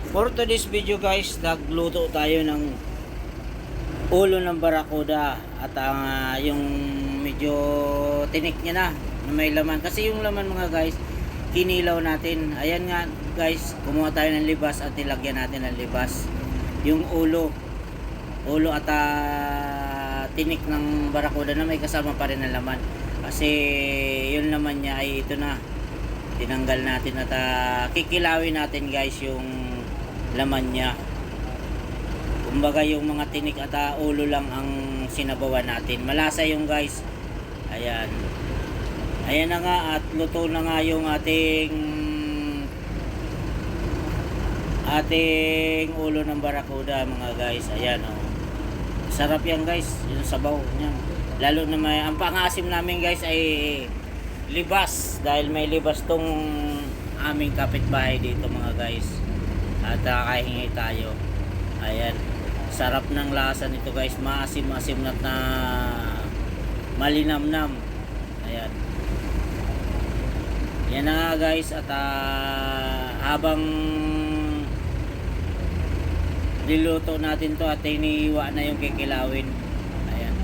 For today's video guys, nagluto tayo ng ulo ng barakuda at yung medyo tinik niya na may laman. Kasi yung laman mga guys, kinilaw natin. Ayan nga guys, kumuha tayo ng libas at nilagyan natin ng libas. Yung ulo at tinik ng barakuda na may kasama pa rin ng laman. Kasi yung laman niya ay ito na. Tinanggal natin at kikilawin natin guys yung laman niya. Kumbaga yung mga tinik at ulo lang ang sinabawan natin. Malasa yung guys. Ayan. Ayan na nga at luto na nga yung ating ulo ng barakuda mga guys. Ayan oh. Sarap yan guys. Yung sabaw niya. Lalo na may ang pangasim namin guys ay libas. Dahil may libas tong aming kapitbahay dito mga guys. At kakahingi tayo. Ayan. Sarap ng lasa nito guys. Maasim-asim na malinamnam. Ayan. Yan na nga guys. At habang niluto natin to at iniiwa na yung kikilawin. Ayan.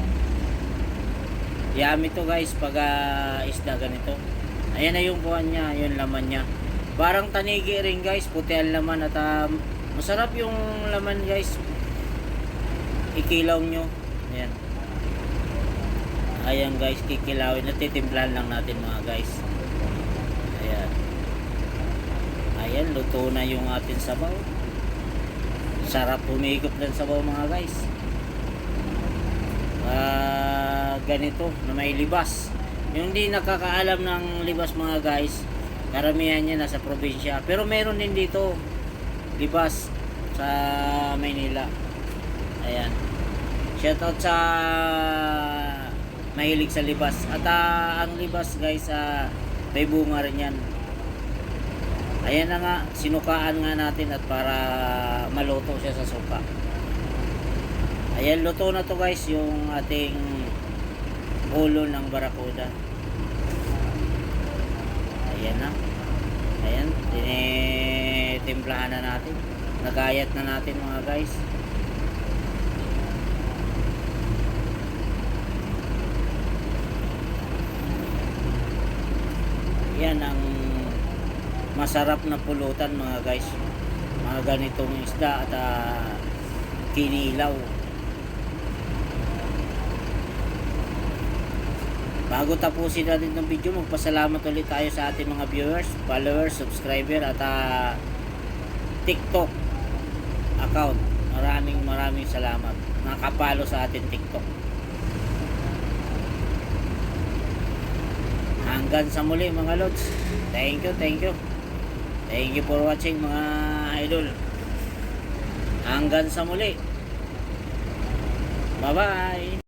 Yummy to guys pag isda ganito. Ayan na yung kuhan niya. Yung laman niya. Parang tanigi rin guys, puti ang laman at masarap yung laman guys. Ikilaw nyo. Ayan. Ayan guys, kikilawin. Natitimplahan lang natin mga guys. Ayan. Ayan, luto na yung ating sabaw. Sarap umikop ng sabaw mga guys. Ganito na may libas. Yung di nakakaalam ng libas mga guys, karamihan niya nasa probinsya. Pero meron din dito libas sa Maynila. Ayan. Shoutout sa mahilig sa libas. At ang libas guys, may bunga rin yan. Ayan na nga, sinukaan nga natin at para maluto siya sa suka. Ayan, luto na to guys yung ating ulo ng barakuda. Ayan na. Ayan, tinitimplahan na natin. Nagayat na natin mga guys. Yan ang masarap na pulutan mga guys. Mga ganitong isda at kinilaw. Bago tapusin natin ng video, magpasalamat ulit tayo sa ating mga viewers, followers, subscriber at TikTok account. Maraming salamat. Nakapalo sa ating TikTok. Hanggang sa muli mga lods. Thank you. Thank you for watching mga idol. Hanggang sa muli. Bye-bye.